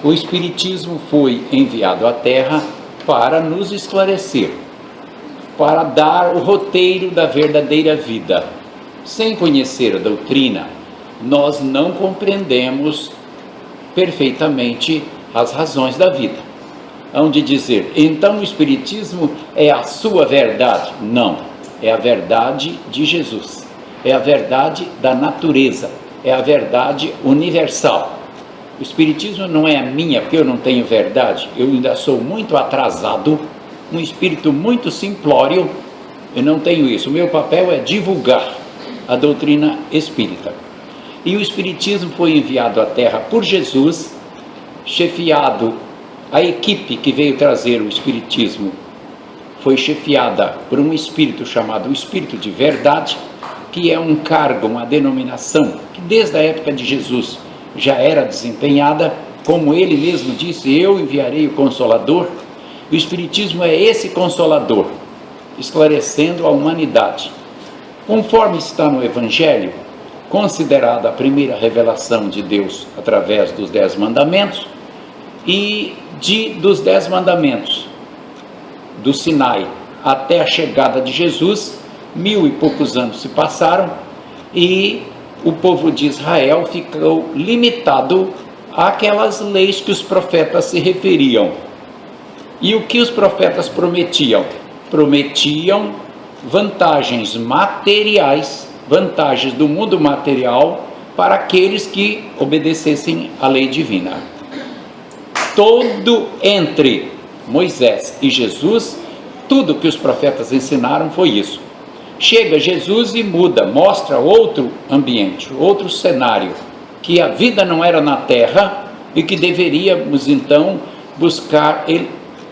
O Espiritismo foi enviado à Terra para nos esclarecer, para dar o roteiro da verdadeira vida. Sem conhecer a doutrina, nós não compreendemos perfeitamente as razões da vida. Hão de dizer, então o Espiritismo é a sua verdade? Não, é a verdade de Jesus, é a verdade da natureza, é a verdade universal. O Espiritismo não é a minha, porque eu não tenho verdade, eu ainda sou muito atrasado, um espírito muito simplório, eu não tenho isso. O meu papel é divulgar a doutrina espírita. E o Espiritismo foi enviado à Terra por Jesus, chefiado, a equipe que veio trazer o Espiritismo foi chefiada por um espírito chamado Espírito de Verdade, que é um cargo, uma denominação, que desde a época de Jesus já era desempenhada, como ele mesmo disse, eu enviarei o Consolador. O Espiritismo é esse Consolador, esclarecendo a humanidade. Conforme está no Evangelho, considerada a primeira revelação de Deus através dos 10 mandamentos, e dos 10 mandamentos, do Sinai até a chegada de Jesus, 1000 e poucos anos se passaram, e o povo de Israel ficou limitado àquelas leis que os profetas se referiam. E o que os profetas prometiam? Prometiam vantagens materiais, vantagens do mundo material para aqueles que obedecessem à lei divina. Todo entre Moisés e Jesus, tudo que os profetas ensinaram foi isso. Chega Jesus e muda, mostra outro ambiente, outro cenário, que a vida não era na terra e que deveríamos então buscar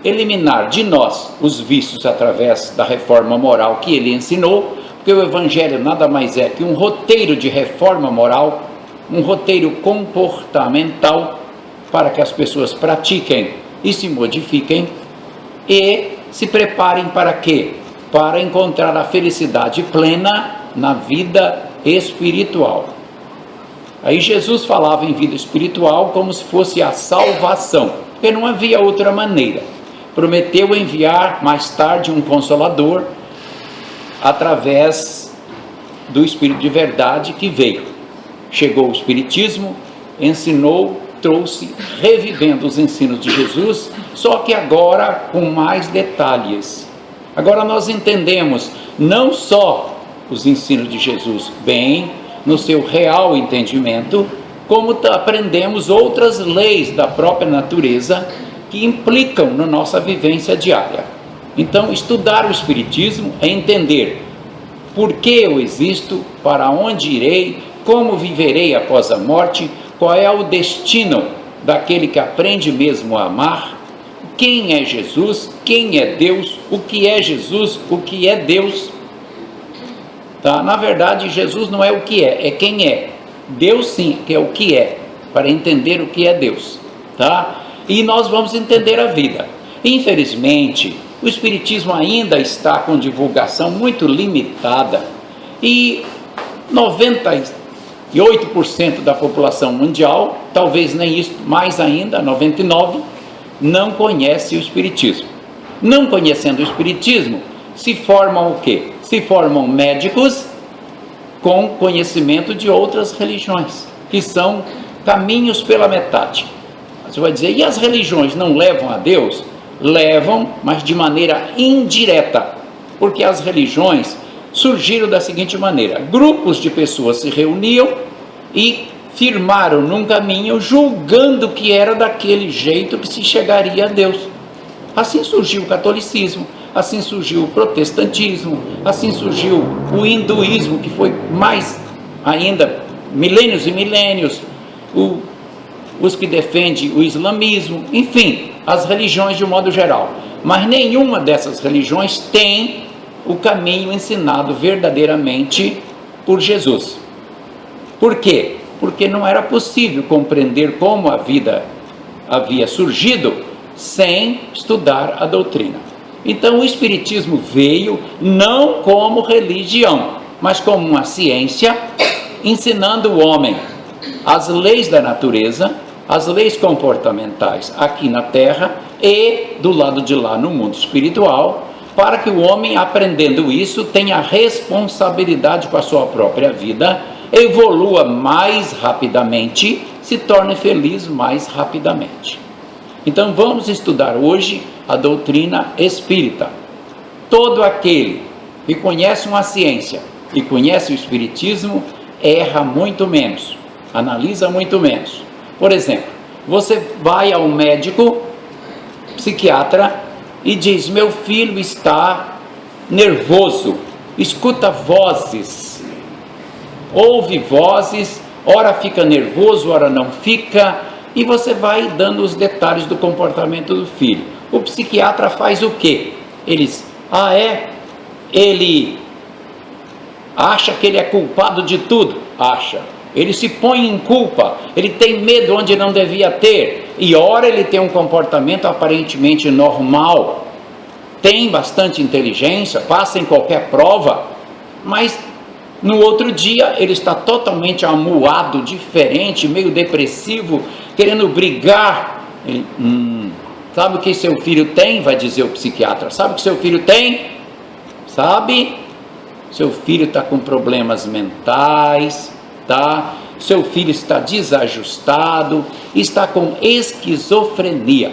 eliminar de nós os vícios através da reforma moral que ele ensinou, porque o Evangelho nada mais é que um roteiro de reforma moral, um roteiro comportamental para que as pessoas pratiquem e se modifiquem e se preparem para quê? Para encontrar a felicidade plena na vida espiritual. Aí Jesus falava em vida espiritual como se fosse a salvação, porque não havia outra maneira. Prometeu enviar mais tarde um Consolador através do Espírito de Verdade que veio. Chegou o Espiritismo, ensinou, trouxe, revivendo os ensinos de Jesus, só que agora com mais detalhes. Agora nós entendemos não só os ensinos de Jesus bem, no seu real entendimento, como aprendemos outras leis da própria natureza que implicam na nossa vivência diária. Então, estudar o Espiritismo é entender por que eu existo, para onde irei, como viverei após a morte, qual é o destino daquele que aprende mesmo a amar, quem é Jesus, quem é Deus, o que é Jesus, o que é Deus. Tá? Na verdade, Jesus não é o que é quem é. Deus sim, que é o que é, para entender o que é Deus. Tá? E nós vamos entender a vida. Infelizmente, o Espiritismo ainda está com divulgação muito limitada e 98% da população mundial, talvez nem isso, mais ainda, 99%, não conhece o Espiritismo. Não conhecendo o Espiritismo, se formam o quê? Se formam médicos com conhecimento de outras religiões, que são caminhos pela metade. Você vai dizer, e as religiões não levam a Deus? Levam, mas de maneira indireta, porque as religiões surgiram da seguinte maneira: grupos de pessoas se reuniam e firmaram num caminho, julgando que era daquele jeito que se chegaria a Deus. Assim surgiu o catolicismo, assim surgiu o protestantismo, assim surgiu o hinduísmo, que foi mais ainda, milênios e milênios, os que defendem o islamismo, enfim, as religiões de um modo geral. Mas nenhuma dessas religiões tem o caminho ensinado verdadeiramente por Jesus. Por quê? Porque não era possível compreender como a vida havia surgido sem estudar a doutrina. Então o Espiritismo veio não como religião, mas como uma ciência, ensinando o homem as leis da natureza, as leis comportamentais aqui na terra e do lado de lá no mundo espiritual, para que o homem, aprendendo isso, tenha responsabilidade com a sua própria vida, evolua mais rapidamente, se torne feliz mais rapidamente. Então vamos estudar hoje a doutrina espírita. Todo aquele que conhece uma ciência e conhece o espiritismo, erra muito menos, analisa muito menos. Por exemplo, você vai ao médico, psiquiatra, e diz: meu filho está nervoso, escuta vozes, ouve vozes, ora fica nervoso, ora não fica, e você vai dando os detalhes do comportamento do filho. O psiquiatra faz o quê? Ele acha que ele é culpado de tudo? Acha. Ele se põe em culpa, ele tem medo onde não devia ter, e ora ele tem um comportamento aparentemente normal, tem bastante inteligência, passa em qualquer prova, mas no outro dia ele está totalmente amuado, diferente, meio depressivo, querendo brigar. Ele, sabe o que seu filho tem? Vai dizer o psiquiatra. Sabe o que seu filho tem? Sabe? Seu filho está com problemas mentais, tá? Seu filho está desajustado, está com esquizofrenia.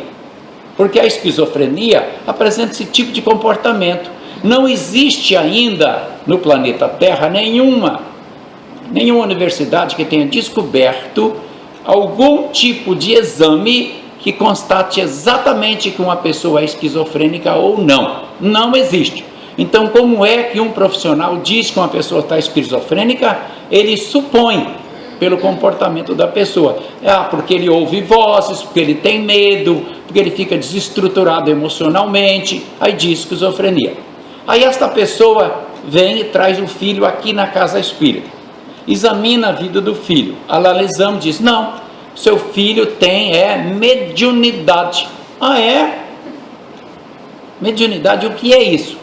Porque a esquizofrenia apresenta esse tipo de comportamento. Não existe ainda no planeta Terra nenhuma universidade que tenha descoberto algum tipo de exame que constate exatamente que uma pessoa é esquizofrênica ou não. Não existe. Então, como é que um profissional diz que uma pessoa está esquizofrênica? Ele supõe pelo comportamento da pessoa. Porque ele ouve vozes, porque ele tem medo, porque ele fica desestruturado emocionalmente, aí diz esquizofrenia. Aí esta pessoa vem e traz o filho aqui na casa espírita, examina a vida do filho, analisamos e diz: não, seu filho tem mediunidade. Mediunidade, o que é isso?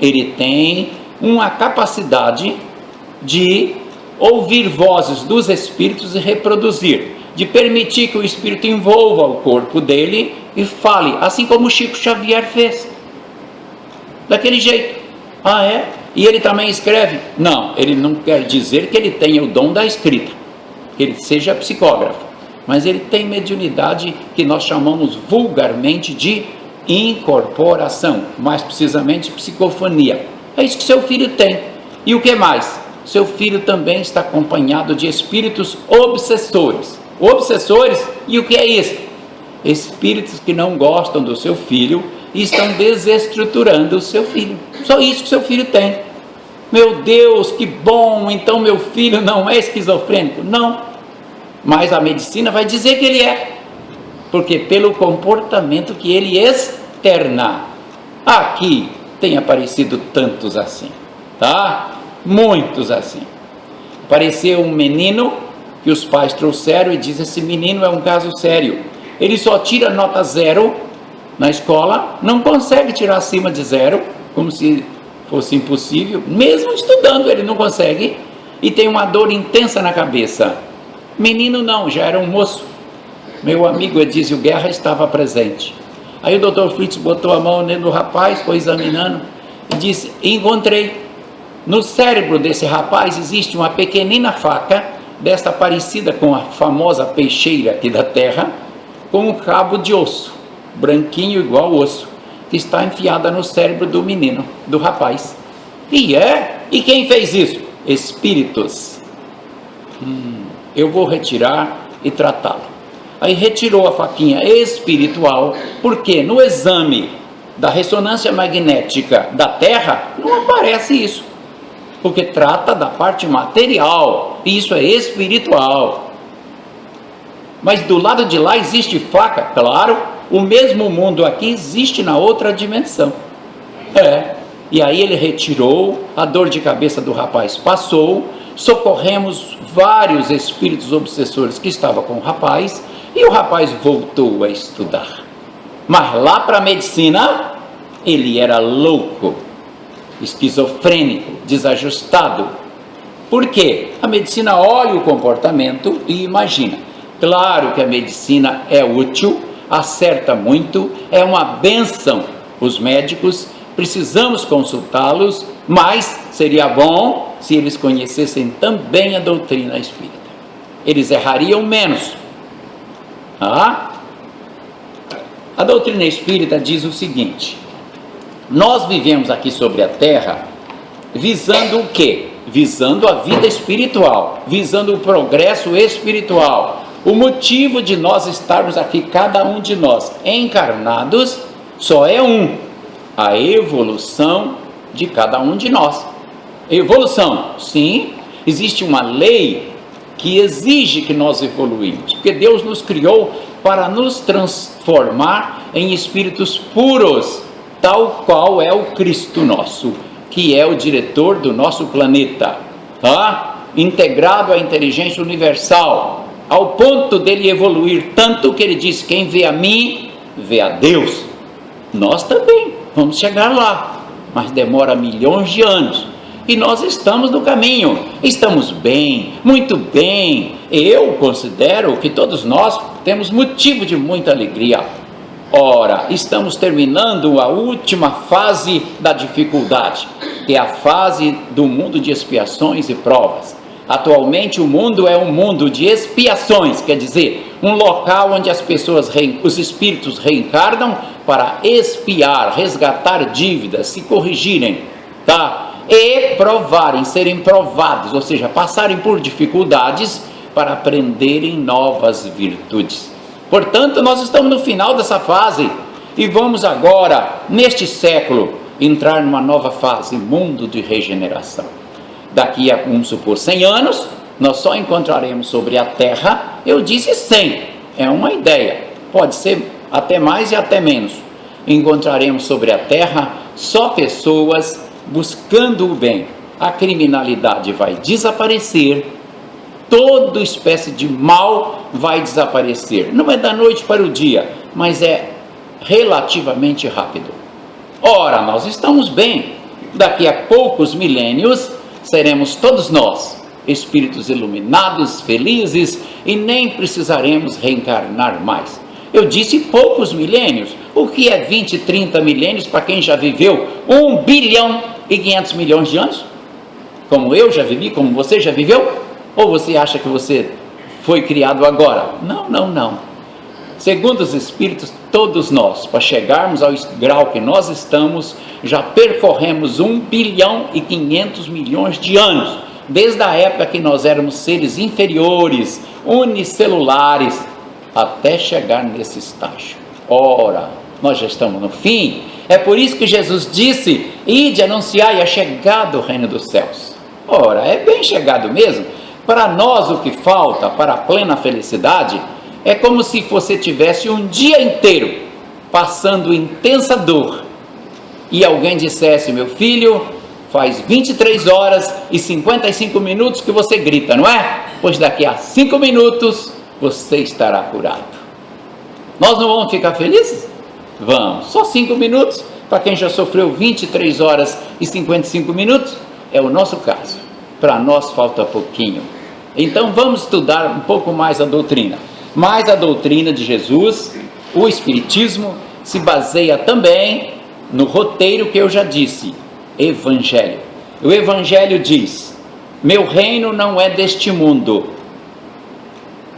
Ele tem uma capacidade de ouvir vozes dos espíritos e reproduzir, de permitir que o espírito envolva o corpo dele e fale, assim como o Chico Xavier fez, daquele jeito. E ele também escreve? Não, ele não quer dizer que ele tenha o dom da escrita, que ele seja psicógrafo, mas ele tem mediunidade que nós chamamos vulgarmente de incorporação, mais precisamente psicofonia. É isso que seu filho tem. E o que mais? Seu filho também está acompanhado de espíritos obsessores. Obsessores, e o que é isso? Espíritos que não gostam do seu filho e estão desestruturando o seu filho. Só isso que seu filho tem. Meu Deus, que bom, então meu filho não é esquizofrênico. Não, mas a medicina vai dizer que ele é, porque pelo comportamento que ele externa. Aqui tem aparecido tantos assim, tá? Muitos assim. Apareceu um menino que os pais trouxeram e diz: esse menino é um caso sério, ele só tira nota 0 na escola, não consegue tirar acima de 0, como se fosse impossível, mesmo estudando ele não consegue, e tem uma dor intensa na cabeça. Menino não, já era um moço. Meu amigo Edísio Guerra estava presente. Aí o Dr. Fritz botou a mão no rapaz, foi examinando e disse: encontrei. No cérebro desse rapaz existe uma pequenina faca, desta parecida com a famosa peixeira aqui da terra, com um cabo de osso, branquinho igual osso, que está enfiada no cérebro do menino, do rapaz. E quem fez isso? Espíritos. Eu vou retirar e tratá-lo. Aí retirou a faquinha espiritual, porque no exame da ressonância magnética da Terra não aparece isso, porque trata da parte material, e isso é espiritual. Mas do lado de lá existe faca, claro, o mesmo mundo aqui existe na outra dimensão. E aí ele retirou, a dor de cabeça do rapaz passou, socorremos vários espíritos obsessores que estavam com o rapaz, e o rapaz voltou a estudar. Mas lá para a medicina, ele era louco, esquizofrênico, desajustado. Por quê? A medicina olha o comportamento e imagina: Claro que a medicina é útil, acerta muito, é uma bênção. Os médicos, precisamos consultá-los, mas seria bom se eles conhecessem também a doutrina espírita. Eles errariam menos. A doutrina espírita diz o seguinte: nós vivemos aqui sobre a Terra visando o quê? Visando a vida espiritual, visando o progresso espiritual. O motivo de nós estarmos aqui, cada um de nós, encarnados, só é um: a evolução de cada um de nós. Evolução, sim, existe uma lei que exige que nós evoluímos, porque Deus nos criou para nos transformar em espíritos puros, tal qual é o Cristo nosso, que é o diretor do nosso planeta, integrado à inteligência universal, ao ponto dele evoluir tanto que ele diz: quem vê a mim, vê a Deus. Nós também vamos chegar lá, mas demora milhões de anos, e nós estamos no caminho, estamos bem, muito bem. Eu considero que todos nós temos motivo de muita alegria. Ora, estamos terminando a última fase da dificuldade, que é a fase do mundo de expiações e provas. Atualmente o mundo é um mundo de expiações, quer dizer, um local onde as pessoas, os espíritos reencarnam para expiar, resgatar dívidas, se corrigirem, e provarem, serem provados, ou seja, passarem por dificuldades para aprenderem novas virtudes. Portanto, nós estamos no final dessa fase e vamos agora, neste século, entrar numa nova fase, mundo de regeneração. Daqui a, vamos supor, 100 anos, nós só encontraremos sobre a Terra, eu disse 100, é uma ideia, pode ser até mais e até menos. Encontraremos sobre a Terra só pessoas buscando o bem. A criminalidade vai desaparecer, toda espécie de mal vai desaparecer. Não é da noite para o dia, mas é relativamente rápido. Ora, nós estamos bem. Daqui a poucos milênios seremos todos nós espíritos iluminados, felizes, e nem precisaremos reencarnar mais. Eu disse poucos milênios. O que é 20, 30 milênios para quem já viveu 1 bilhão e 500 milhões de anos? Como eu já vivi, como você já viveu? Ou você acha que você foi criado agora? Não. Segundo os espíritos, todos nós, para chegarmos ao grau que nós estamos, já percorremos 1 bilhão e 500 milhões de anos, desde a época que nós éramos seres inferiores, unicelulares, até chegar nesse estágio. Ora, nós já estamos no fim. É por isso que Jesus disse: ide anunciar a chegada do reino dos céus. Ora, é bem chegado mesmo. Para nós o que falta para a plena felicidade é como se você tivesse um dia inteiro passando intensa dor e alguém dissesse: meu filho, faz 23 horas e 55 minutos que você grita, não é? Pois daqui a 5 minutos você estará curado. Nós não vamos ficar felizes? Vamos. Só 5 minutos para quem já sofreu 23 horas e 55 minutos? É o nosso caso. Para nós falta pouquinho. Então vamos estudar um pouco mais a doutrina. Mas a doutrina de Jesus, o Espiritismo, se baseia também no roteiro que eu já disse: Evangelho. O Evangelho diz: meu reino não é deste mundo.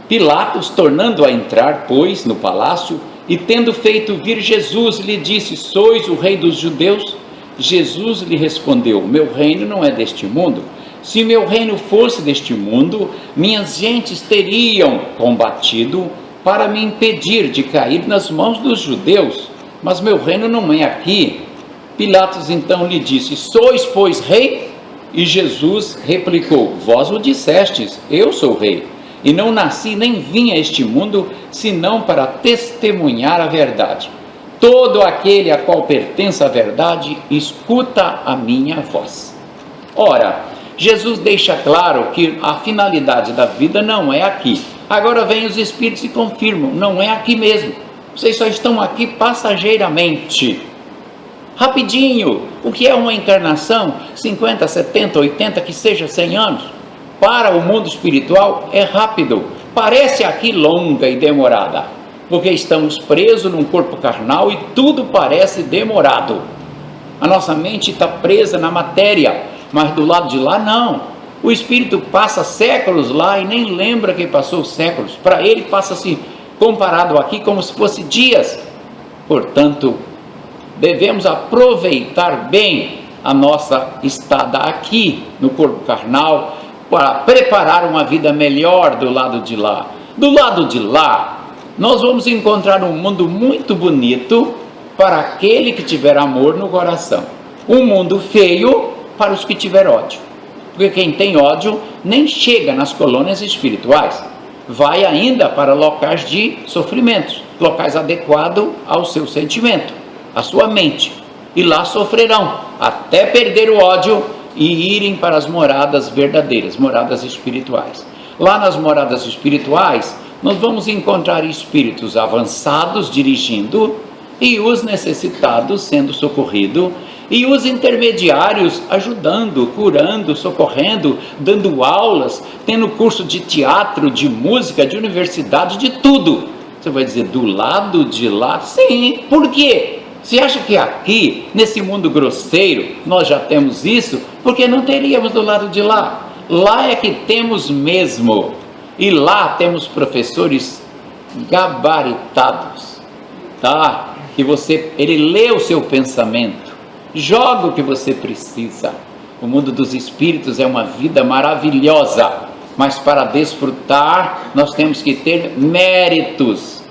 Pilatos, tornando a entrar, pois, no palácio, e tendo feito vir Jesus, lhe disse: sois o rei dos judeus? Jesus lhe respondeu: meu reino não é deste mundo. Se meu reino fosse deste mundo, minhas gentes teriam combatido para me impedir de cair nas mãos dos judeus, mas meu reino não é aqui. Pilatos então lhe disse: sois, pois, rei? E Jesus replicou: vós o dissestes, eu sou rei, e não nasci nem vim a este mundo, senão para testemunhar a verdade. Todo aquele a qual pertence a verdade, escuta a minha voz. Ora, Jesus deixa claro que a finalidade da vida não é aqui. Agora vem os espíritos e confirmam: não é aqui mesmo. Vocês só estão aqui passageiramente. Rapidinho. O que é uma encarnação? 50, 70, 80, que seja 100 anos. Para o mundo espiritual é rápido. parece aqui longa e demorada, porque estamos presos num corpo carnal e tudo parece demorado. A nossa mente está presa na matéria, mas do lado de lá não. O espírito passa séculos lá e nem lembra que passou séculos. Para ele passa-se, comparado aqui, como se fosse dias. Portanto, devemos aproveitar bem a nossa estada aqui no corpo carnal para preparar uma vida melhor do lado de lá. Do lado de lá, nós vamos encontrar um mundo muito bonito para aquele que tiver amor no coração. Um mundo feio para os que tiver ódio. Porque quem tem ódio nem chega nas colônias espirituais. Vai ainda para locais de sofrimentos, locais adequados ao seu sentimento, à sua mente. E lá sofrerão, até perder o ódio e irem para as moradas verdadeiras, moradas espirituais. Lá nas moradas espirituais, nós vamos encontrar espíritos avançados dirigindo e os necessitados sendo socorridos, e os intermediários ajudando, curando, socorrendo, dando aulas, tendo curso de teatro, de música, de universidade, de tudo. Você vai dizer, do lado de lá? Sim, por quê? Você acha que aqui, nesse mundo grosseiro, nós já temos isso? Porque não teríamos do lado de lá. Lá é que temos mesmo. E lá temos professores gabaritados, tá? Que ele lê o seu pensamento, joga o que você precisa. O mundo dos espíritos é uma vida maravilhosa, mas para desfrutar, nós temos que ter méritos.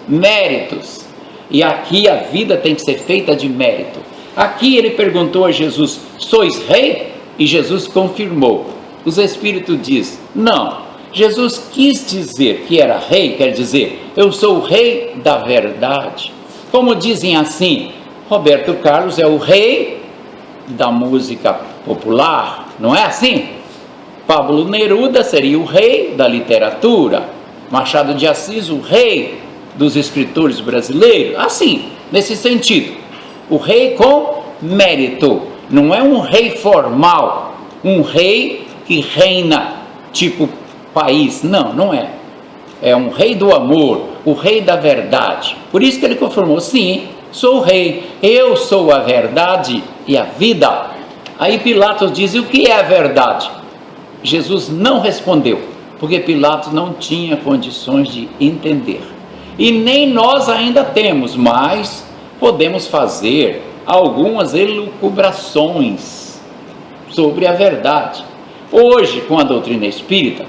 E aqui a vida tem que ser feita de mérito. Aqui ele perguntou a Jesus, sois rei? E Jesus confirmou. Os espíritos dizem, não. Jesus quis dizer que era rei, quer dizer, eu sou o rei da verdade. Como dizem assim, Roberto Carlos é o rei da música popular, não é assim? Pablo Neruda seria o rei da literatura, Machado de Assis o rei dos escritores brasileiros, assim, nesse sentido. O rei com mérito, não é um rei formal, um rei que reina tipo país, não é. É um rei do amor, o rei da verdade. Por isso que ele confirmou, sim, sou o rei, eu sou a verdade e a vida. Aí Pilatos diz, o que é a verdade? Jesus não respondeu, porque Pilatos não tinha condições de entender. E nem nós ainda temos, mas podemos fazer algumas elucubrações sobre a verdade. Hoje, com a doutrina espírita,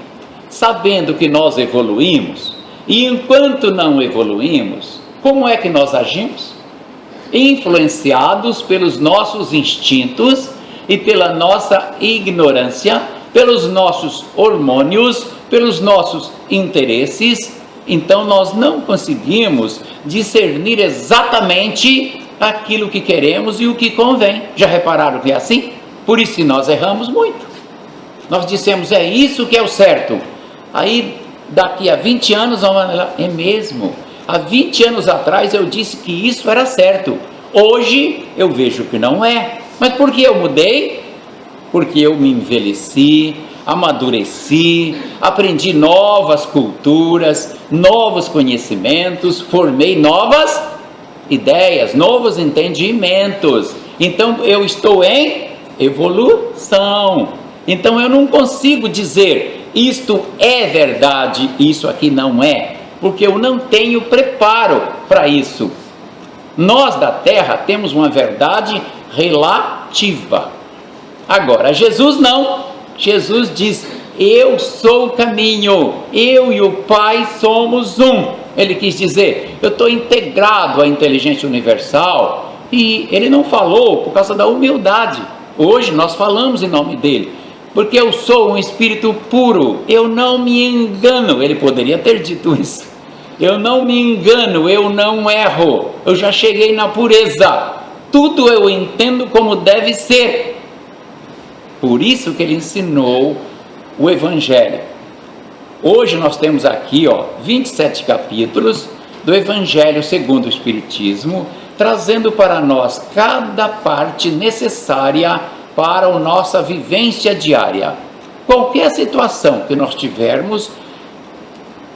sabendo que nós evoluímos, e enquanto não evoluímos, como é que nós agimos? Influenciados pelos nossos instintos e pela nossa ignorância, pelos nossos hormônios, pelos nossos interesses. Então nós não conseguimos discernir exatamente aquilo que queremos e o que convém. Já repararam que é assim? Por isso que nós erramos muito. Nós dissemos, é isso que é o certo. Aí daqui a 20 anos, é mesmo. Há 20 anos atrás eu disse que isso era certo. Hoje eu vejo que não é. Mas por que eu mudei? Porque eu me envelheci, amadureci, aprendi novas culturas, novos conhecimentos, formei novas ideias, novos entendimentos. Então eu estou em evolução. Então eu não consigo dizer isto é verdade, isso aqui não é, porque eu não tenho preparo para isso. Nós da Terra temos uma verdade relativa. Agora, Jesus não. Jesus diz, eu sou o caminho, eu e o Pai somos um. Ele quis dizer, eu estou integrado à inteligência universal, e ele não falou por causa da humildade. Hoje nós falamos em nome dele, porque eu sou um espírito puro, eu não me engano. Ele poderia ter dito isso. Eu não me engano, eu não erro, eu já cheguei na pureza, tudo eu entendo como deve ser. Por isso que ele ensinou o Evangelho. Hoje nós temos aqui 27 capítulos do Evangelho segundo o Espiritismo, trazendo para nós cada parte necessária para a nossa vivência diária. Qualquer situação que nós tivermos,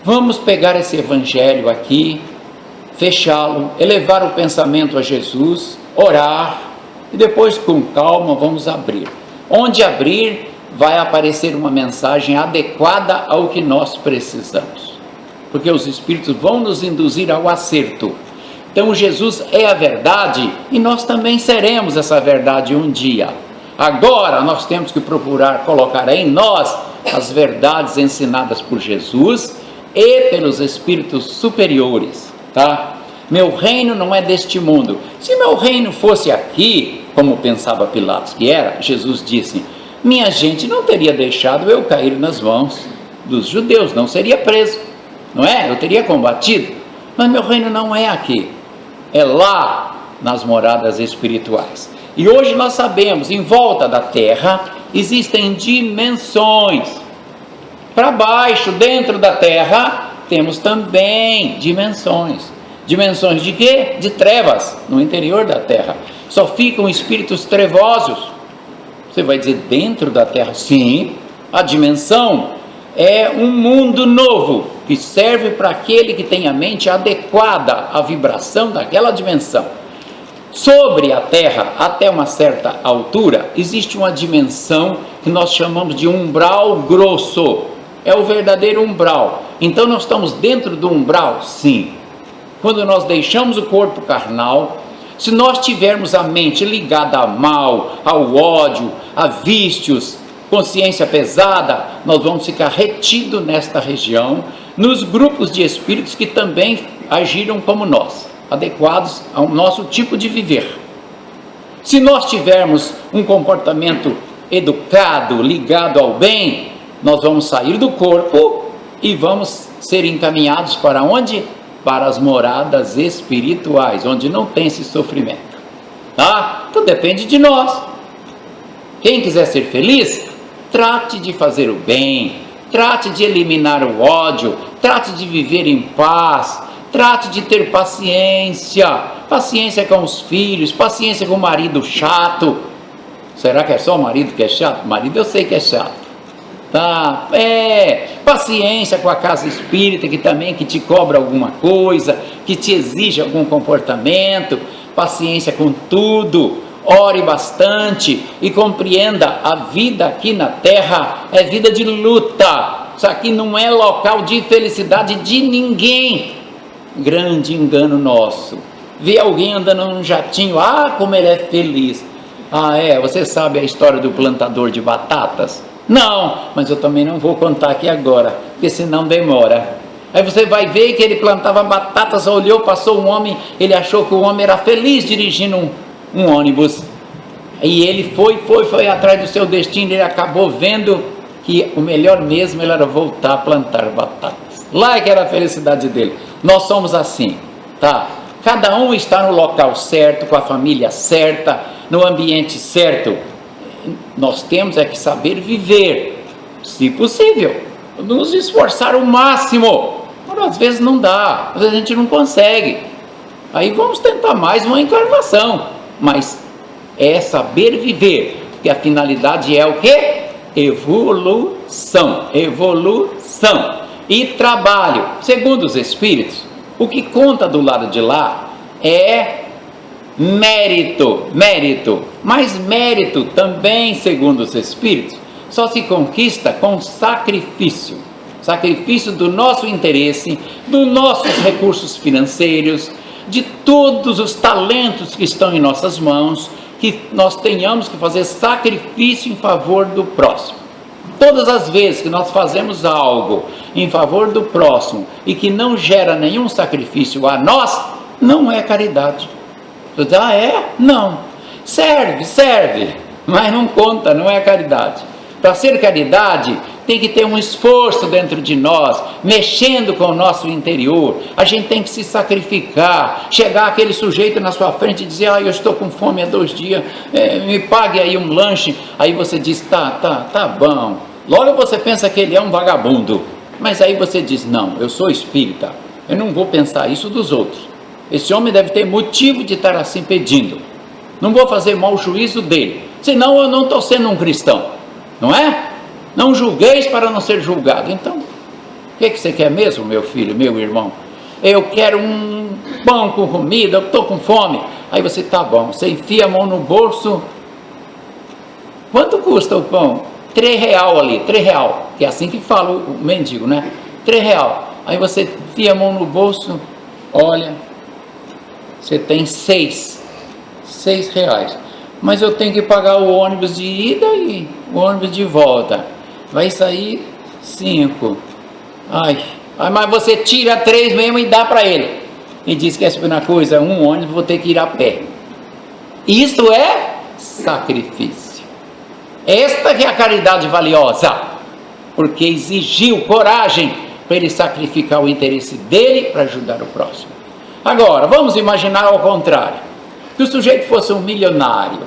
Vamos pegar esse evangelho aqui, fechá-lo, elevar o pensamento a Jesus, orar, e depois com calma vamos abrir. Onde abrir, vai aparecer uma mensagem adequada ao que nós precisamos, porque os Espíritos vão nos induzir ao acerto. Então Jesus é a verdade e nós também seremos essa verdade um dia. Agora nós temos que procurar colocar em nós as verdades ensinadas por Jesus e pelos Espíritos superiores, tá? Meu reino não é deste mundo. Se meu reino fosse aqui, como pensava Pilatos que era, Jesus disse: minha gente não teria deixado eu cair nas mãos dos judeus, não seria preso, não é? Eu teria combatido, mas meu reino não é aqui, é lá nas moradas espirituais. E hoje nós sabemos, em volta da terra existem dimensões. Para baixo, dentro da terra, temos também dimensões. Dimensões de quê? De trevas, no interior da terra. Só ficam espíritos trevosos. Você vai dizer, dentro da terra? Sim, a dimensão é um mundo novo, que serve para aquele que tem a mente adequada à vibração daquela dimensão. Sobre a terra, até uma certa altura, existe uma dimensão que nós chamamos de umbral grosso. É o verdadeiro umbral. Então nós estamos dentro do umbral? Sim. Quando nós deixamos o corpo carnal, se nós tivermos a mente ligada ao mal, ao ódio, a vícios, consciência pesada, nós vamos ficar retidos nesta região, nos grupos de espíritos que também agiram como nós, adequados ao nosso tipo de viver. Se nós tivermos um comportamento educado, ligado ao bem, nós vamos sair do corpo e vamos ser encaminhados para onde? Para as moradas espirituais, onde não tem esse sofrimento. Tá? Então depende de nós. Quem quiser ser feliz, trate de fazer o bem, trate de eliminar o ódio, trate de viver em paz, trate de ter paciência, paciência com os filhos, paciência com o marido chato. Será que é só o marido que é chato? O marido eu sei que é chato. Tá? Paciência com a casa espírita que te cobra alguma coisa, que te exige algum comportamento, paciência com tudo, ore bastante e compreenda, a vida aqui na terra é vida de luta, isso aqui não é local de felicidade de ninguém. Grande engano nosso, ver alguém andando num jatinho, como ele é feliz, você sabe a história do plantador de batatas? Não, mas eu também não vou contar aqui agora, porque senão demora. Aí você vai ver que ele plantava batatas, olhou, passou um homem, ele achou que o homem era feliz dirigindo um ônibus. E ele foi atrás do seu destino, ele acabou vendo que o melhor mesmo era voltar a plantar batatas. Lá é que era a felicidade dele. Nós somos assim, tá? Cada um está no local certo, com a família certa, no ambiente certo. Nós temos que saber viver, se possível, nos esforçar o máximo, mas às vezes não dá, às vezes a gente não consegue, aí vamos tentar mais uma encarnação, mas é saber viver, porque a finalidade é o quê? Evolução, e trabalho. Segundo os Espíritos, o que conta do lado de lá é mérito, mas mérito também, segundo os Espíritos, só se conquista com sacrifício do nosso interesse, dos nossos recursos financeiros, de todos os talentos que estão em nossas mãos, que nós tenhamos que fazer sacrifício em favor do próximo. Todas as vezes que nós fazemos algo em favor do próximo e que não gera nenhum sacrifício a nós, não é caridade. Não, serve, mas não conta, não é caridade. Para ser caridade, tem que ter um esforço dentro de nós, mexendo com o nosso interior. A gente tem que se sacrificar, chegar aquele sujeito na sua frente e dizer, eu estou com fome há 2 dias, me pague aí um lanche. Aí você diz, tá bom. Logo você pensa que ele é um vagabundo, mas aí você diz, não, eu sou espírita, eu não vou pensar isso dos outros. Esse homem deve ter motivo de estar assim pedindo. Não vou fazer mau juízo dele, senão eu não estou sendo um cristão, não é? Não julgueis para não ser julgado. Então, que você quer mesmo, meu filho, meu irmão? Eu quero um pão com comida, eu estou com fome. Aí você, tá bom, você enfia a mão no bolso. Quanto custa o pão? R$3 ali, R$3, que é assim que fala o mendigo, né? R$3. Aí você enfia a mão no bolso, olha, você tem R$6. Mas eu tenho que pagar o ônibus de ida e o ônibus de volta. Vai sair 5. Mas você tira 3 mesmo e dá para ele. E diz que essa coisa, um ônibus, vou ter que ir a pé. Isto é sacrifício. Esta que é a caridade valiosa, porque exigiu coragem para ele sacrificar o interesse dele para ajudar o próximo. Agora, vamos imaginar ao contrário, que o sujeito fosse um milionário,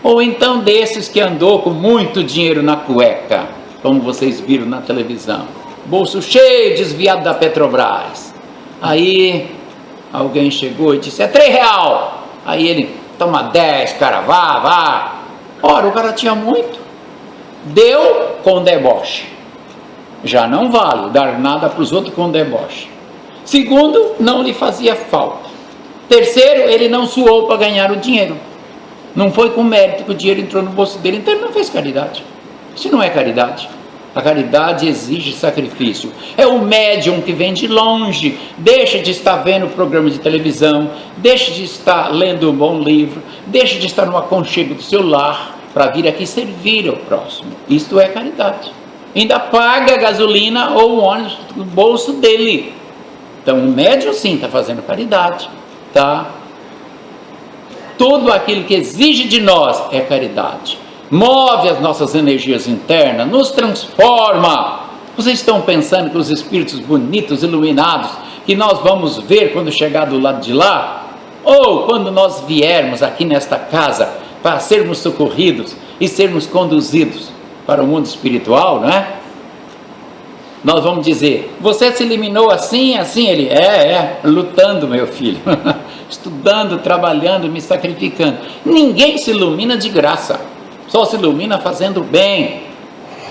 ou então desses que andou com muito dinheiro na cueca, como vocês viram na televisão, bolso cheio, desviado da Petrobras. Aí alguém chegou e disse, é R$3. Aí ele, toma 10, cara, vá. Ora, o cara tinha muito, deu com deboche. Já não vale dar nada para os outros com deboche. Segundo, não lhe fazia falta. Terceiro, ele não suou para ganhar o dinheiro. Não foi com mérito que o dinheiro entrou no bolso dele, então ele não fez caridade. Isso não é caridade. A caridade exige sacrifício. É o médium que vem de longe, deixa de estar vendo programa de televisão, deixa de estar lendo um bom livro, deixa de estar no aconchego do seu lar, para vir aqui servir ao próximo. Isto é caridade. Ainda paga a gasolina ou o ônibus no bolso dele. Então o médium sim está fazendo caridade, tá? Tudo aquilo que exige de nós é caridade. Move as nossas energias internas, nos transforma. Vocês estão pensando que os espíritos bonitos, iluminados, que nós vamos ver quando chegar do lado de lá, ou quando nós viermos aqui nesta casa para sermos socorridos e sermos conduzidos para o mundo espiritual, não é? Nós vamos dizer, você se eliminou assim, ele, lutando, meu filho, estudando, trabalhando, me sacrificando. Ninguém se ilumina de graça, só se ilumina fazendo bem,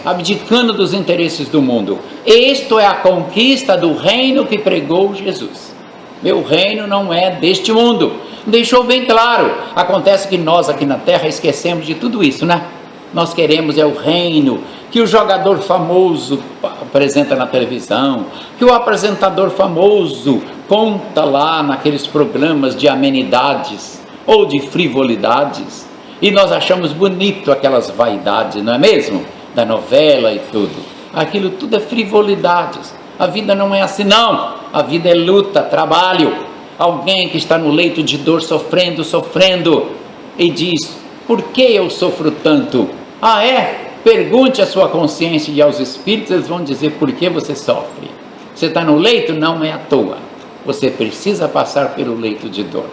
abdicando dos interesses do mundo. Isto é a conquista do reino que pregou Jesus. Meu reino não é deste mundo. Deixou bem claro. Acontece que nós aqui na Terra esquecemos de tudo isso, né? Nós queremos o reino que o jogador famoso apresenta na televisão, que o apresentador famoso conta lá naqueles programas de amenidades ou de frivolidades, e nós achamos bonito aquelas vaidades, não é mesmo? Da novela e tudo. Aquilo tudo é frivolidades. A vida não é assim não. A vida é luta, trabalho. Alguém que está no leito de dor sofrendo e diz, por que eu sofro tanto? Pergunte à sua consciência e aos espíritos, eles vão dizer por que você sofre. Você está no leito? Não é à toa. Você precisa passar pelo leito de dor.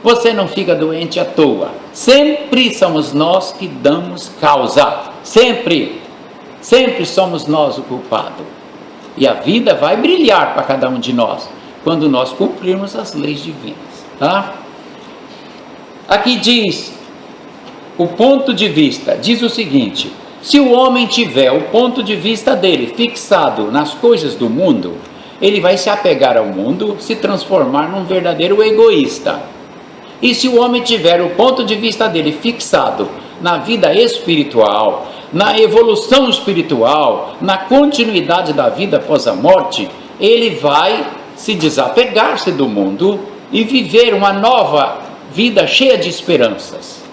Você não fica doente à toa. Sempre somos nós que damos causa. Sempre somos nós o culpado. E a vida vai brilhar para cada um de nós, quando nós cumprirmos as leis divinas, tá? Aqui diz, o ponto de vista, diz o seguinte, se o homem tiver o ponto de vista dele fixado nas coisas do mundo, ele vai se apegar ao mundo, se transformar num verdadeiro egoísta. E se o homem tiver o ponto de vista dele fixado na vida espiritual, na evolução espiritual, na continuidade da vida após a morte, ele vai se desapegar-se do mundo e viver uma nova vida cheia de esperanças.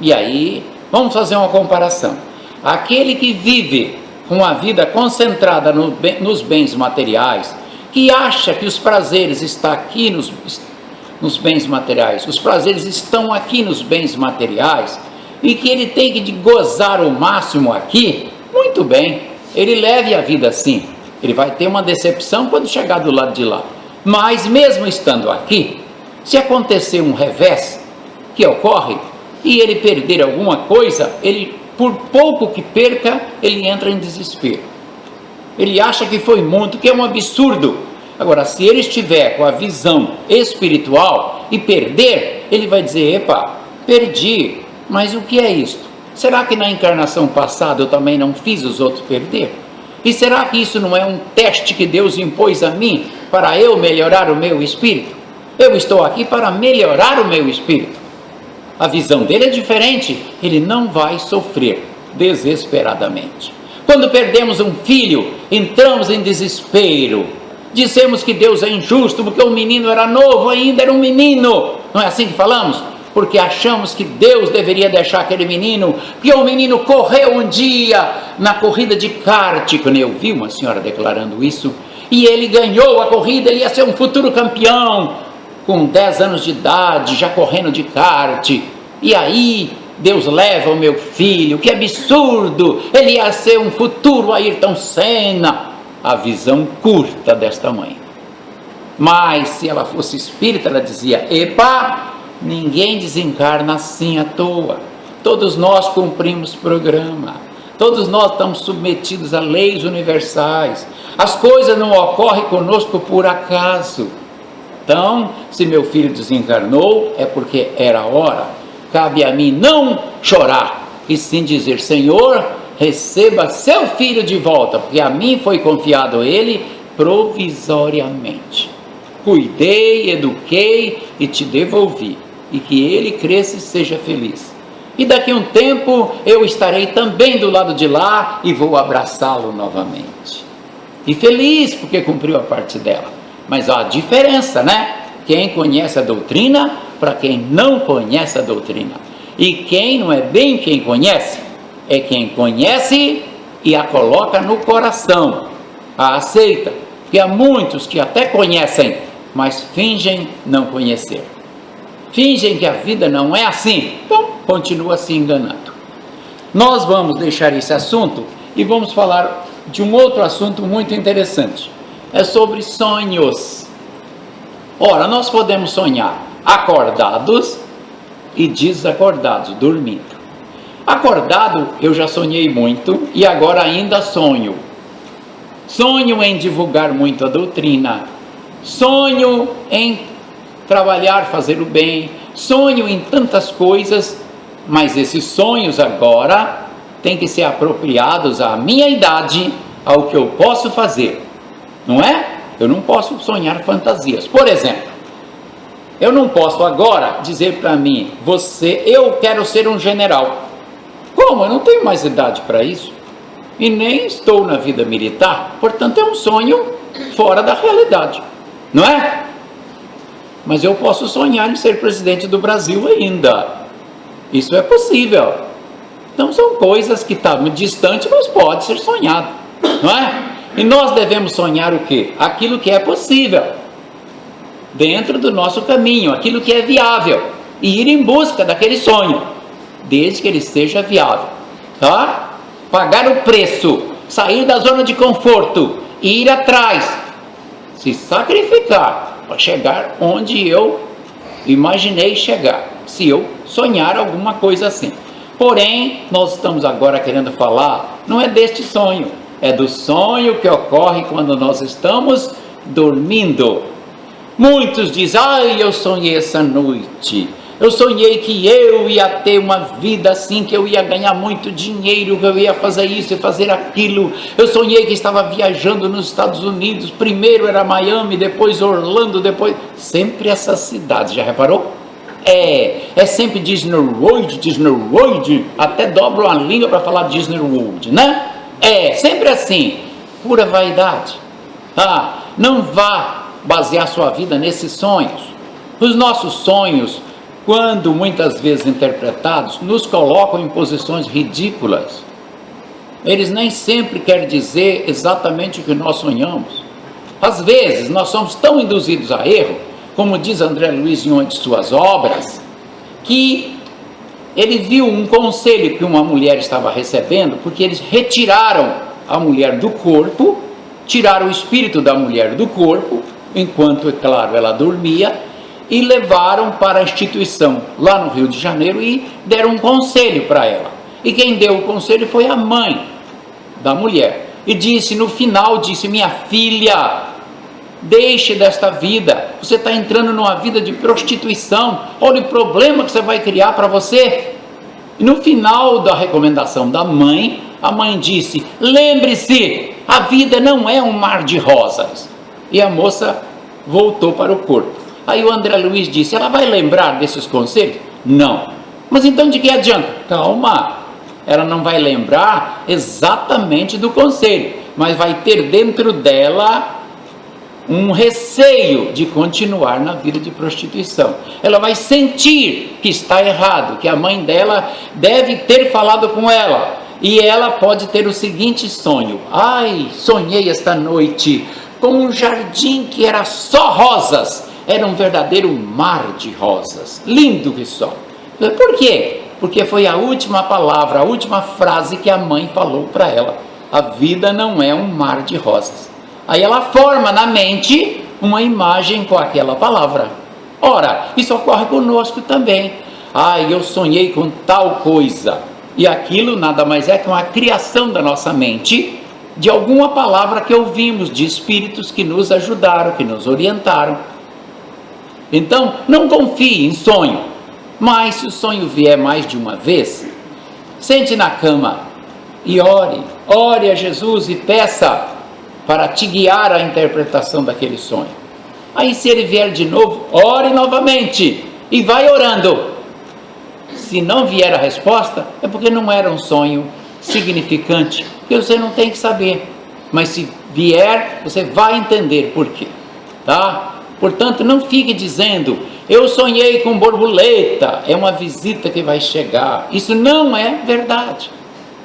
E aí, vamos fazer uma comparação. Aquele que vive com a vida concentrada nos bens materiais, que acha que os prazeres estão aqui nos bens materiais, os prazeres estão aqui nos bens materiais, e que ele tem que gozar o máximo aqui, muito bem, ele leve a vida assim. Ele vai ter uma decepção quando chegar do lado de lá. Mas mesmo estando aqui, se acontecer um revés que ocorre, e ele perder alguma coisa, ele, por pouco que perca, ele entra em desespero. Ele acha que foi muito, que é um absurdo. Agora, se ele estiver com a visão espiritual e perder, ele vai dizer, epa, perdi, mas o que é isto? Será que na encarnação passada eu também não fiz os outros perder? E será que isso não é um teste que Deus impôs a mim para eu melhorar o meu espírito? Eu estou aqui para melhorar o meu espírito. A visão dele é diferente. Ele não vai sofrer desesperadamente. Quando perdemos um filho, entramos em desespero. Dizemos que Deus é injusto porque o menino era novo ainda, era um menino. Não é assim que falamos? Porque achamos que Deus deveria deixar aquele menino, porque o menino correu um dia na corrida de kart, quando eu vi uma senhora declarando isso, e ele ganhou a corrida, ele ia ser um futuro campeão, com 10 anos de idade, já correndo de kart, e aí Deus leva o meu filho, que absurdo, ele ia ser um futuro Ayrton Senna. A visão curta desta mãe. Mas se ela fosse espírita, ela dizia: epa, ninguém desencarna assim à toa. Todos nós cumprimos programa. Todos nós estamos submetidos a leis universais. As coisas não ocorrem conosco por acaso. Então, se meu filho desencarnou, é porque era a hora. Cabe a mim não chorar, e sim dizer: Senhor, receba seu filho de volta, porque a mim foi confiado ele provisoriamente. Cuidei, eduquei e te devolvi, e que ele cresça e seja feliz. E daqui a um tempo eu estarei também do lado de lá e vou abraçá-lo novamente. E feliz porque cumpriu a parte dela. Mas há a diferença, né? Quem conhece a doutrina para quem não conhece a doutrina. E quem não é bem quem conhece, é quem conhece e a coloca no coração, a aceita. Porque há muitos que até conhecem, mas fingem não conhecer. Fingem que a vida não é assim, então continua se enganando. Nós vamos deixar esse assunto e vamos falar de um outro assunto muito interessante. É sobre sonhos. Ora, nós podemos sonhar acordados e desacordados, dormindo. Acordado, eu já sonhei muito e agora ainda sonho. Sonho em divulgar muito a doutrina. Sonho em trabalhar, fazer o bem. Sonho em tantas coisas, mas esses sonhos agora têm que ser apropriados à minha idade, ao que eu posso fazer. Não é? Eu não posso sonhar fantasias. Por exemplo, eu não posso agora dizer para mim: eu quero ser um general. Como? Eu não tenho mais idade para isso. E nem estou na vida militar. Portanto, é um sonho fora da realidade. Não é? Mas eu posso sonhar em ser presidente do Brasil ainda. Isso é possível. Então são coisas que estão distantes, mas pode ser sonhado. Não é? E nós devemos sonhar o quê? Aquilo que é possível. Dentro do nosso caminho, aquilo que é viável. E ir em busca daquele sonho. Desde que ele seja viável. Tá? Pagar o preço. Sair da zona de conforto. Ir atrás. Se sacrificar para chegar onde eu imaginei chegar. Se eu sonhar alguma coisa assim. Porém, nós estamos agora querendo falar, não é deste sonho. É do sonho que ocorre quando nós estamos dormindo. Muitos dizem: eu sonhei essa noite. Eu sonhei que eu ia ter uma vida assim, que eu ia ganhar muito dinheiro, que eu ia fazer isso e fazer aquilo. Eu sonhei que estava viajando nos Estados Unidos. Primeiro era Miami, depois Orlando, depois... Sempre essas cidades, já reparou? É sempre Disney World, até dobro a língua para falar Disney World, né? É sempre assim, pura vaidade. Não vá basear sua vida nesses sonhos. Os nossos sonhos, quando muitas vezes interpretados, nos colocam em posições ridículas. Eles nem sempre querem dizer exatamente o que nós sonhamos. Às vezes nós somos tão induzidos a erro, como diz André Luiz em uma de suas obras, que ele viu um conselho que uma mulher estava recebendo, porque eles retiraram a mulher do corpo, tiraram o espírito da mulher do corpo, enquanto, é claro, ela dormia, e levaram para a instituição lá no Rio de Janeiro e deram um conselho para ela. E quem deu o conselho foi a mãe da mulher. E disse, no final, minha filha, deixe desta vida, você está entrando numa vida de prostituição, olha o problema que você vai criar para você. E no final da recomendação da mãe, a mãe disse, lembre-se A vida não é um mar de rosas. E a moça voltou para o corpo. Aí o André Luiz disse: ela vai lembrar desses conselhos? Não. Mas então de que adianta? Calma, ela não vai lembrar exatamente do conselho, mas vai ter dentro dela um receio de continuar na vida de prostituição. Ela vai sentir que está errado, que a mãe dela deve ter falado com ela, e ela pode ter o seguinte sonho: ai, sonhei esta noite com um jardim que era só rosas, era um verdadeiro mar de rosas, lindo que só. Por quê? Porque foi a última palavra, a última frase que a mãe falou para ela: a vida não é um mar de rosas. Aí ela forma na mente uma imagem com aquela palavra. Ora, isso ocorre conosco também. Ai, eu sonhei com tal coisa. E aquilo nada mais é que uma criação da nossa mente, de alguma palavra que ouvimos, de espíritos que nos ajudaram, que nos orientaram. Então, não confie em sonho. Mas se o sonho vier mais de uma vez, sente na cama e ore a Jesus e peça para te guiar a interpretação daquele sonho. Aí se ele vier de novo, ore novamente e vai orando. Se não vier a resposta, é porque não era um sonho significante, que você não tem que saber. Mas se vier, você vai entender por quê, tá? Portanto, não fique dizendo: eu sonhei com borboleta, é uma visita que vai chegar. Isso não é verdade,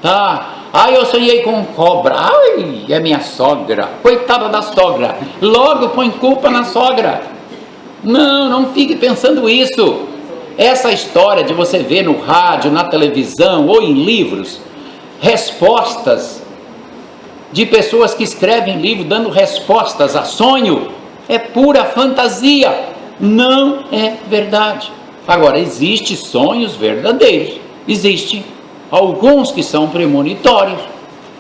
tá? Ai, eu sonhei com cobra. Ai, é minha sogra. Coitada da sogra. Logo põe culpa na sogra. Não fique pensando isso. Essa história de você ver no rádio, na televisão ou em livros, respostas de pessoas que escrevem livro dando respostas a sonho, é pura fantasia. Não é verdade. Agora, existem sonhos verdadeiros. Existem alguns que são premonitórios,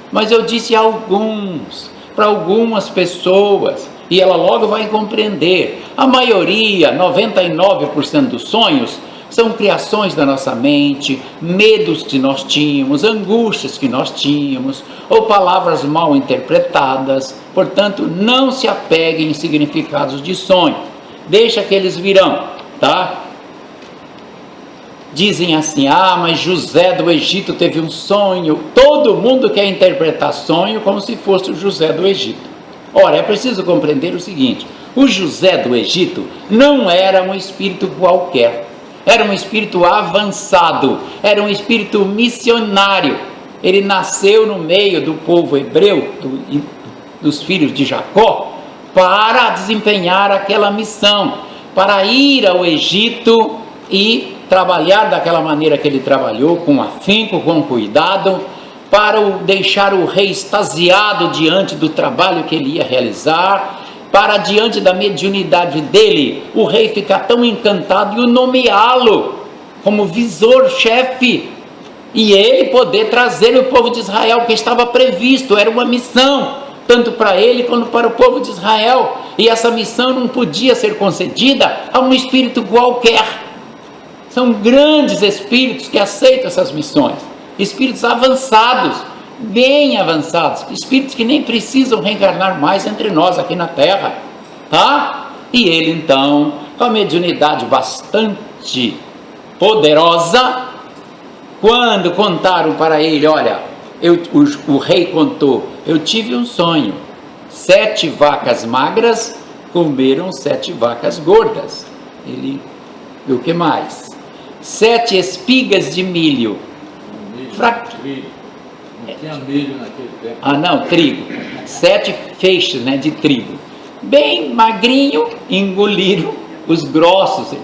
mas eu disse alguns, para algumas pessoas, e ela logo vai compreender. A maioria, 99% dos sonhos, são criações da nossa mente, medos que nós tínhamos, angústias que nós tínhamos, ou palavras mal interpretadas. Portanto, não se apeguem em significados de sonho, deixa que eles virão, tá? Dizem assim: ah, mas José do Egito teve um sonho. Todo mundo quer interpretar sonho como se fosse o José do Egito. Ora, é preciso compreender o seguinte: o José do Egito não era um espírito qualquer, era um espírito avançado, era um espírito missionário. Ele nasceu no meio do povo hebreu, dos filhos de Jacó, para desempenhar aquela missão, para ir ao Egito e trabalhar daquela maneira que ele trabalhou, com afinco, com cuidado, para deixar o rei extasiado diante do trabalho que ele ia realizar, para diante da mediunidade dele, o rei ficar tão encantado e o nomeá-lo como visor-chefe, e ele poder trazer o povo de Israel, que estava previsto, era uma missão, tanto para ele quanto para o povo de Israel, e essa missão não podia ser concedida a um espírito qualquer. São grandes espíritos que aceitam essas missões, espíritos avançados, bem avançados, espíritos que nem precisam reencarnar mais entre nós aqui na Terra, tá? E ele então, com a mediunidade bastante poderosa, quando contaram para ele: olha, o rei contou, eu tive um sonho, 7 vacas magras comeram 7 vacas gordas. Ele, e o que mais? 7 espigas de milho. Não tinha milho naquele tempo. Ah, não, trigo. 7 feixes, né, de trigo. Bem magrinho, engoliram os grossos.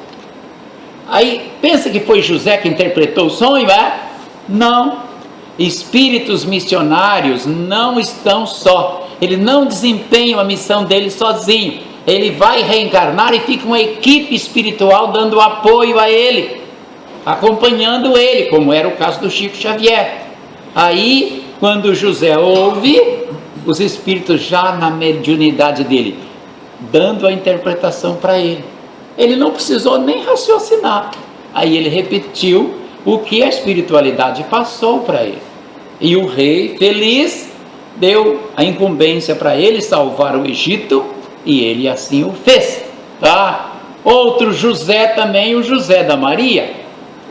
Aí, pensa que foi José que interpretou o sonho, é? Não. Espíritos missionários não estão só. Ele não desempenha a missão dele sozinho. Ele vai reencarnar e fica uma equipe espiritual dando apoio a ele, acompanhando ele, como era o caso do Chico Xavier. Aí, quando José ouve, os espíritos já na mediunidade dele, dando a interpretação para ele. Ele não precisou nem raciocinar. Aí ele repetiu o que a espiritualidade passou para ele. E o rei, feliz, deu a incumbência para ele salvar o Egito, e ele assim o fez, tá? Outro José também, o José da Maria,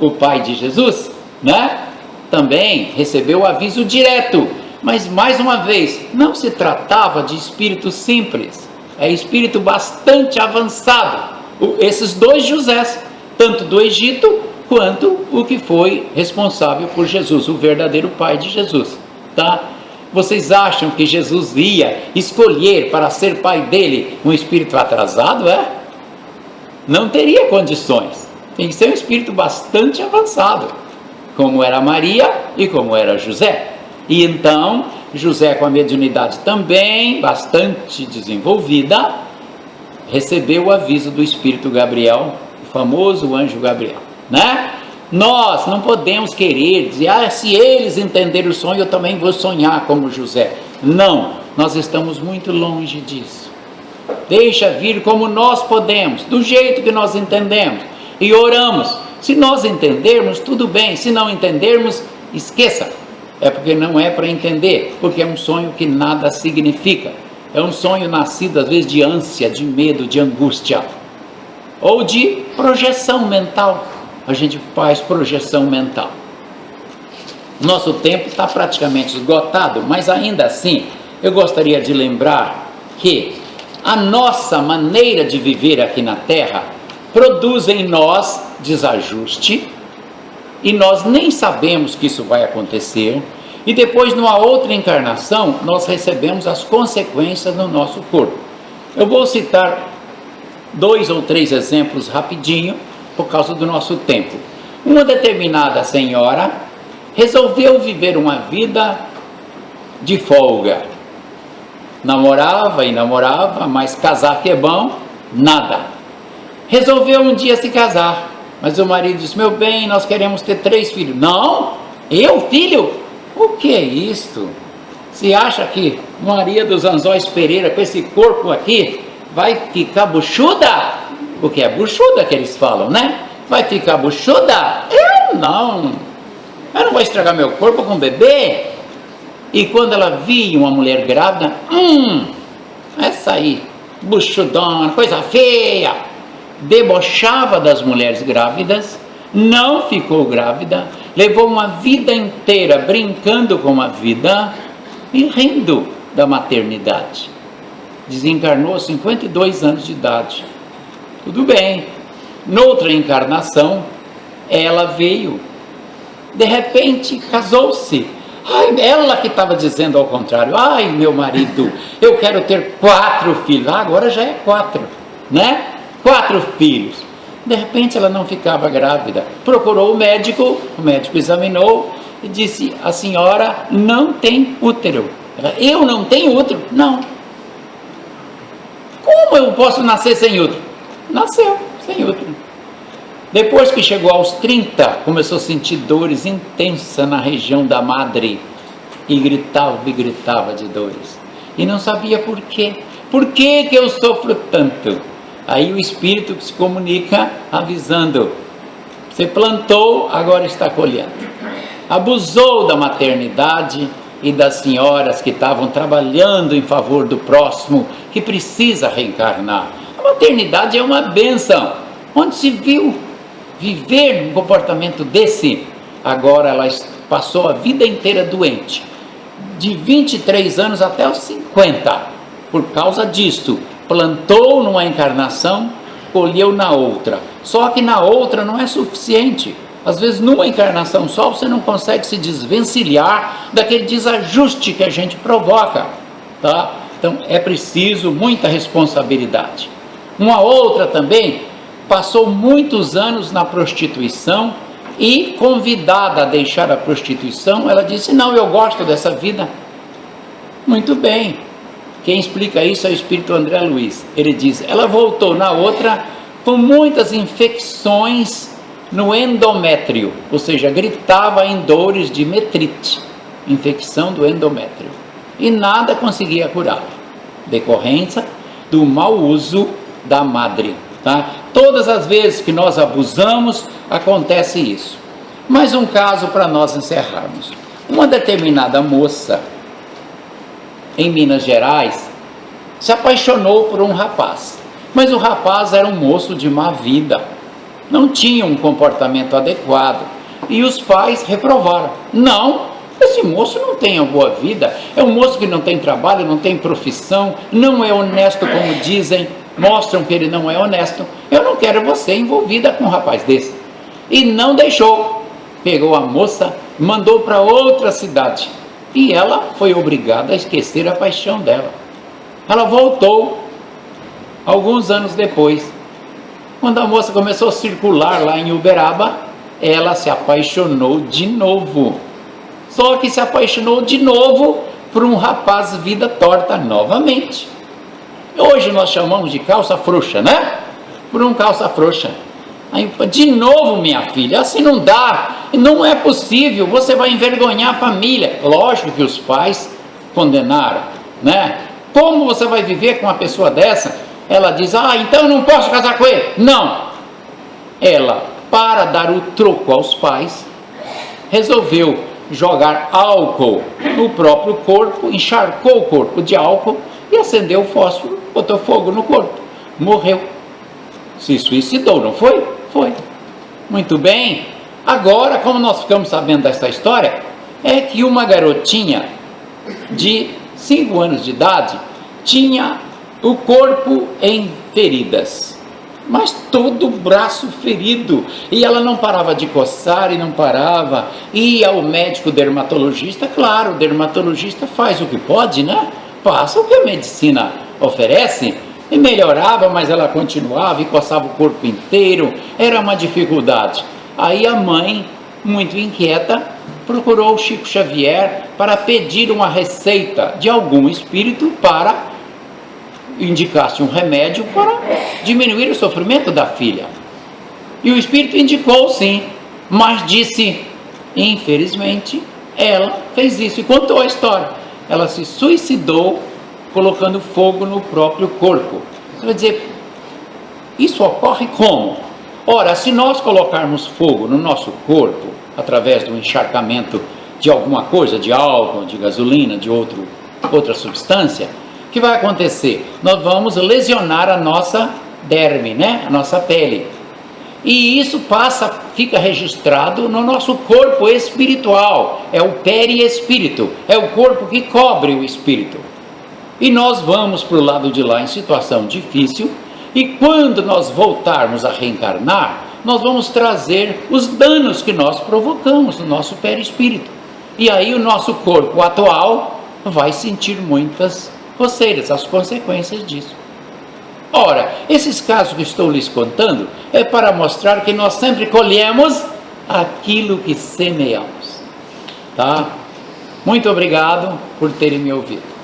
o pai de Jesus, né? Também recebeu o aviso direto, mas mais uma vez, não se tratava de espírito simples, é espírito bastante avançado. Esses dois Josés, tanto do Egito, quanto o que foi responsável por Jesus, o verdadeiro pai de Jesus, tá? Vocês acham que Jesus ia escolher para ser pai dele um espírito atrasado, é? Não teria condições, tem que ser um espírito bastante avançado, como era Maria e como era José. E então, José, com a mediunidade também bastante desenvolvida, recebeu o aviso do Espírito Gabriel, o famoso anjo Gabriel, né? Nós não podemos querer dizer, se eles entenderem o sonho, eu também vou sonhar como José. Não, nós estamos muito longe disso. Deixa vir como nós podemos, do jeito que nós entendemos, e oramos. Se nós entendermos, tudo bem, se não entendermos, esqueça. É porque não é para entender, porque é um sonho que nada significa. É um sonho nascido às vezes de ânsia, de medo, de angústia, ou de projeção mental. A gente faz projeção mental. Nosso tempo está praticamente esgotado, mas ainda assim, eu gostaria de lembrar que a nossa maneira de viver aqui na Terra produz em nós desajuste, e nós nem sabemos que isso vai acontecer, e depois numa outra encarnação nós recebemos as consequências no nosso corpo. Eu vou citar 2 ou 3 exemplos rapidinho, por causa do nosso tempo. Uma determinada senhora resolveu viver uma vida de folga, namorava e namorava, mas casar que é bom, nada. Resolveu um dia se casar, mas o marido disse, meu bem, nós queremos ter 3 filhos. Não, eu filho? O que é isso? Se acha que Maria dos Anzóis Pereira, com esse corpo aqui, vai ficar buchuda? Porque é buchuda que eles falam, né? Vai ficar buchuda? Eu não vou estragar meu corpo com bebê. E quando ela via uma mulher grávida, essa aí, buchudona, coisa feia, debochava das mulheres grávidas, não ficou grávida, levou uma vida inteira brincando com a vida e rindo da maternidade. Desencarnou aos 52 anos de idade. Tudo bem. Noutra encarnação, ela veio, de repente casou-se. Ela que estava dizendo ao contrário, meu marido, eu quero ter 4 filhos. Agora já é 4, né? 4 filhos. De repente ela não ficava grávida. Procurou o médico examinou e disse, a senhora não tem útero. Eu não tenho útero? Não. Como eu posso nascer sem útero? Nasceu sem útero. Depois que chegou aos 30, começou a sentir dores intensas na região da madre, e gritava de dores, e não sabia por quê. Por que eu sofro tanto? Aí o espírito se comunica avisando, você plantou, agora está colhendo. Abusou da maternidade e das senhoras que estavam trabalhando em favor do próximo, que precisa reencarnar. A maternidade é uma bênção. Onde se viu viver um comportamento desse? Agora ela passou a vida inteira doente, de 23 anos até os 50, por causa disso. Plantou numa encarnação, colheu na outra. Só que na outra não é suficiente. Às vezes numa encarnação só você não consegue se desvencilhar daquele desajuste que a gente provoca, tá? Então é preciso muita responsabilidade. Uma outra também passou muitos anos na prostituição e, convidada a deixar a prostituição, ela disse, não, eu gosto dessa vida. Muito bem. Quem explica isso é o espírito André Luiz. Ele diz, ela voltou na outra com muitas infecções no endométrio, ou seja, gritava em dores de metrite, infecção do endométrio, e nada conseguia curar, decorrência do mau uso da madre, tá? Todas as vezes que nós abusamos, acontece isso. Mais um caso para nós encerrarmos. Uma determinada moça em Minas Gerais, se apaixonou por um rapaz. Mas o rapaz era um moço de má vida, não tinha um comportamento adequado. E os pais reprovaram. Não, esse moço não tem uma boa vida, é um moço que não tem trabalho, não tem profissão, não é honesto como dizem, mostram que ele não é honesto. Eu não quero você envolvida com um rapaz desse. E não deixou. Pegou a moça, mandou para outra cidade. E ela foi obrigada a esquecer a paixão dela. Ela voltou alguns anos depois. Quando a moça começou a circular lá em Uberaba, ela se apaixonou de novo. Só que se apaixonou de novo por um rapaz vida torta novamente. Hoje nós chamamos de calça frouxa, né? Por um calça frouxa. Aí, de novo, minha filha, assim não dá, não é possível, você vai envergonhar a família. Lógico que os pais condenaram, né? Como você vai viver com uma pessoa dessa? Ela diz, então eu não posso casar com ele. Não. Ela, para dar o troco aos pais, resolveu jogar álcool no próprio corpo, encharcou o corpo de álcool e acendeu o fósforo, botou fogo no corpo. Morreu. Se suicidou, não foi? Foi. Muito bem. Agora, como nós ficamos sabendo dessa história, é que uma garotinha de 5 anos de idade tinha o corpo em feridas, mas todo o braço ferido, e ela não parava de coçar e não parava, ia ao médico dermatologista. Claro, o dermatologista faz o que pode, né? Passa o que a medicina oferece, e melhorava, mas ela continuava e coçava o corpo inteiro, era uma dificuldade. Aí a mãe, muito inquieta, procurou o Chico Xavier para pedir uma receita de algum espírito para indicasse um remédio para diminuir o sofrimento da filha. E o espírito indicou sim, mas disse, infelizmente, ela fez isso e contou a história. Ela se suicidou colocando fogo no próprio corpo. Você vai dizer, isso ocorre como? Ora, se nós colocarmos fogo no nosso corpo, através do encharcamento de alguma coisa, de álcool, de gasolina, de outra substância, o que vai acontecer? Nós vamos lesionar a nossa derme, né? A nossa pele. E isso fica registrado no nosso corpo espiritual. É o perispírito, é o corpo que cobre o espírito. E nós vamos para o lado de lá em situação difícil, e quando nós voltarmos a reencarnar, nós vamos trazer os danos que nós provocamos no nosso perispírito. E aí o nosso corpo atual vai sentir muitas coceiras, as consequências disso. Ora, esses casos que estou lhes contando é para mostrar que nós sempre colhemos aquilo que semeamos. Tá? Muito obrigado por terem me ouvido.